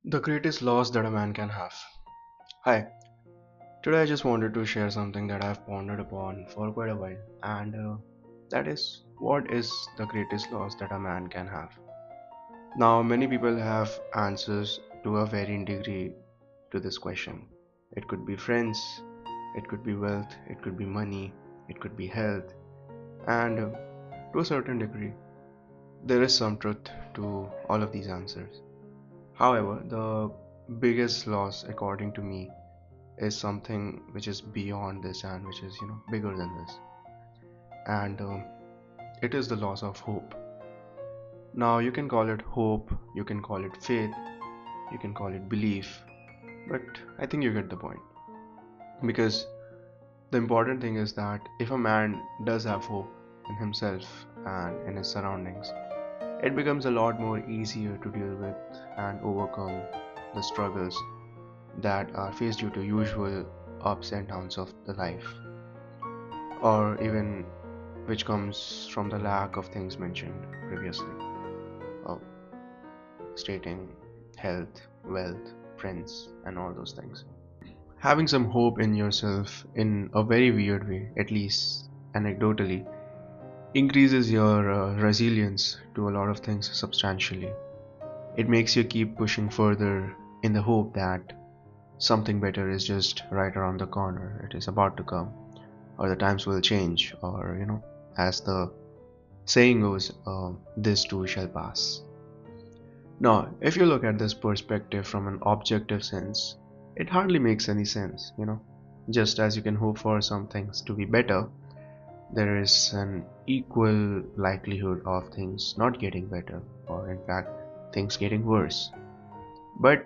The greatest loss that a man can have. Hi, today I just wanted to share something that I've pondered upon for quite a while, and that is what is the greatest loss that a man can have? Now, many people have answers to a varying degree to this question. It could be friends, it could be wealth, it could be money, it could be health, and to a certain degree, there is some truth to all of these answers. However, the biggest loss, according to me, is something which is beyond this and which is bigger than this, and it is the loss of hope. Now you can call it hope, you can call it faith, you can call it belief, but I think you get the point. Because the important thing is that if a man does have hope in himself and in his surroundings, it becomes a lot more easier to deal with and overcome the struggles that are faced due to usual ups and downs of the life, or even which comes from the lack of things mentioned previously, uh, stating health, wealth, friends, and all those things. Having some hope in yourself in a very weird way, at least anecdotally, increases your resilience to a lot of things substantially. It makes you keep pushing further in the hope that something better is just right around the corner, it is about to come, or the times will change, or as the saying goes, this too shall pass. Now, if you look at this perspective from an objective sense, it hardly makes any sense. Just as you can hope for some things to be better, there is an equal likelihood of things not getting better, or in fact, things getting worse. But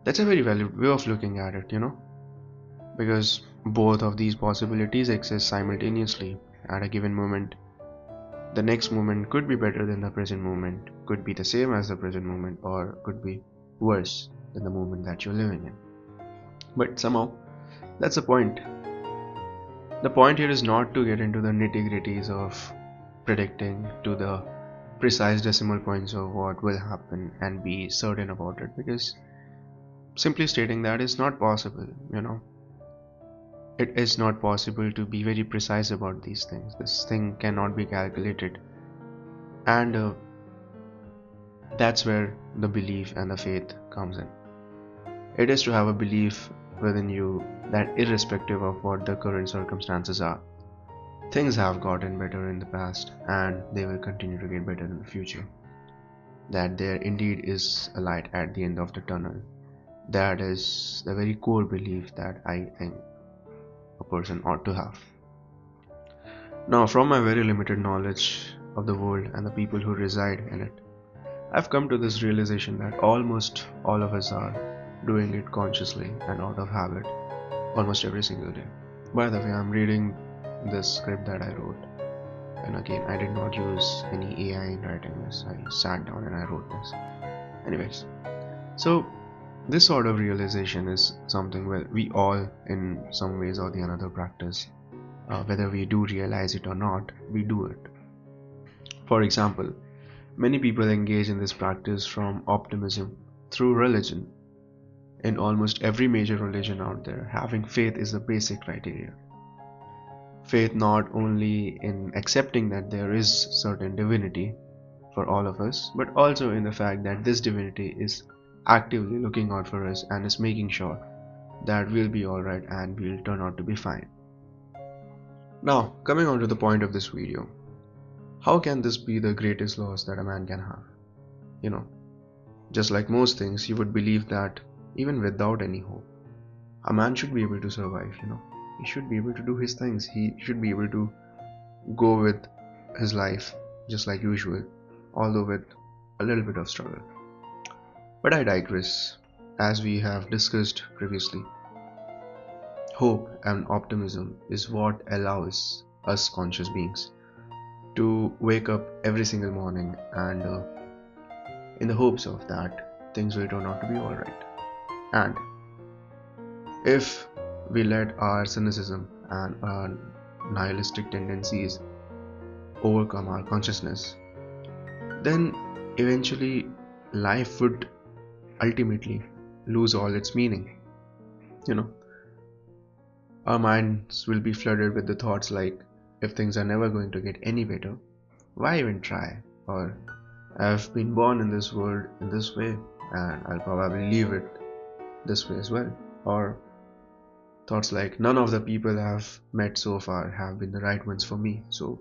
that's a very valid way of looking at it, because both of these possibilities exist simultaneously at a given moment. The next moment could be better than the present moment, could be the same as the present moment, or could be worse than the moment that you're living in. But somehow, that's the point. The point here is not to get into the nitty gritties of predicting to the precise decimal points of what will happen and be certain about it, because simply stating that is not possible. It is not possible to be very precise about these things. This thing cannot be calculated, and that's where the belief and the faith comes in. It is to have a belief within you that irrespective of what the current circumstances are, things have gotten better in the past and they will continue to get better in the future. That there indeed is a light at the end of the tunnel. That is the very core belief that I think a person ought to have. Now, from my very limited knowledge of the world and the people who reside in it, I've come to this realization that almost all of us are doing it consciously and out of habit almost every single day. By the way, I'm reading this script that I wrote, and again, I did not use any AI in writing this. I sat down and I wrote this. Anyways, so this sort of realization is something where we all, in some ways or the another, practice. Whether we do realize it or not, we do it. For example, many people engage in this practice from optimism through religion. In almost every major religion out there, having faith is the basic criteria. Faith not only in accepting that there is certain divinity for all of us, but also in the fact that this divinity is actively looking out for us and is making sure that we'll be alright and we'll turn out to be fine. Now, coming on to the point of this video, how can this be the greatest loss that a man can have? You know, just like most things, you would believe that even without any hope, a man should be able to survive. He should be able to do his things, he should be able to go with his life just like usual, although with a little bit of struggle. But I digress. As we have discussed previously, hope and optimism is what allows us conscious beings to wake up every single morning and in the hopes of that things will turn out to be alright. And if we let our cynicism and our nihilistic tendencies overcome our consciousness, then eventually life would ultimately lose all its meaning. You know, our minds will be flooded with the thoughts like, if things are never going to get any better, why even try? Or, I've been born in this world in this way, and I'll probably leave it this way as well. Or, thoughts like, none of the people I've met so far have been the right ones for me, so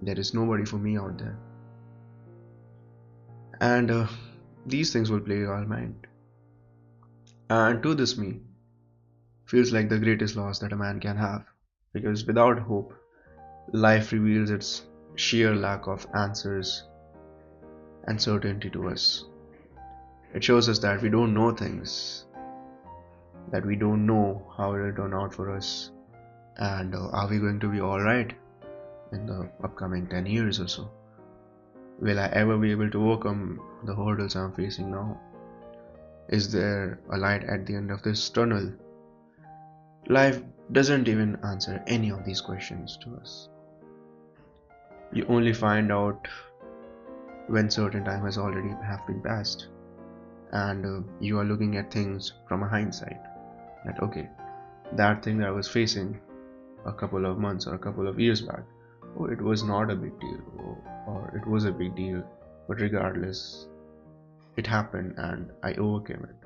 there is nobody for me out there. And these things will plague our mind. And to this, me feels like the greatest loss that a man can have. Because without hope, life reveals its sheer lack of answers and certainty to us. It shows us that we don't know things, that we don't know how it will turn out for us, and are we going to be alright in the upcoming 10 years or so? Will I ever be able to overcome the hurdles I'm facing now? Is there a light at the end of this tunnel? Life doesn't even answer any of these questions to us. You only find out when certain time has already have been passed, and you are looking at things from a hindsight. That okay, that thing that I was facing a couple of months or a couple of years back, oh, it was not a big deal, or it was a big deal, but regardless, it happened and I overcame it.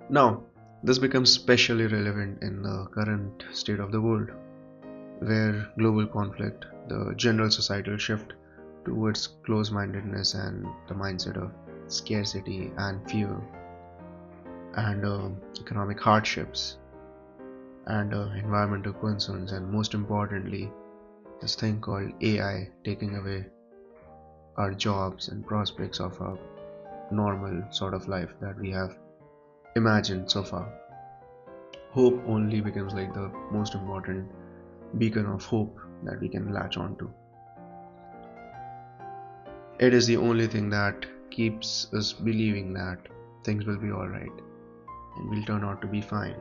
Now, this becomes especially relevant in the current state of the world, where global conflict, the general societal shift towards close mindedness, and the mindset of scarcity and fear, and economic hardships, and environmental concerns, and most importantly, this thing called AI taking away our jobs and prospects of a normal sort of life that we have imagined so far. Hope only becomes like the most important beacon of hope that we can latch onto. It is the only thing that keeps us believing that things will be alright and will turn out to be fine.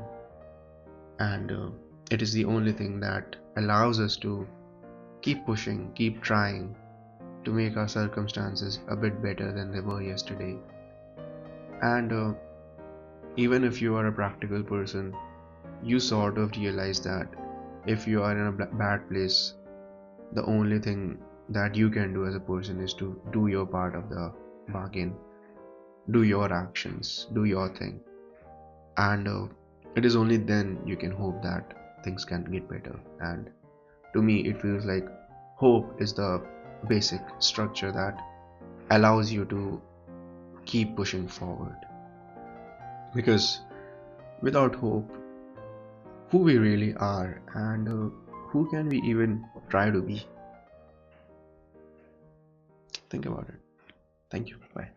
And it is the only thing that allows us to keep pushing, keep trying to make our circumstances a bit better than they were yesterday. And even if you are a practical person, you sort of realize that if you are in a bad place, the only thing that you can do as a person is to do your part of the bargain, do your actions, do your thing, and it is only then you can hope that things can get better. And to me, it feels like hope is the basic structure that allows you to keep pushing forward. Because without hope, who we really are and who can we even try to be? Think about it. Thank you. Bye.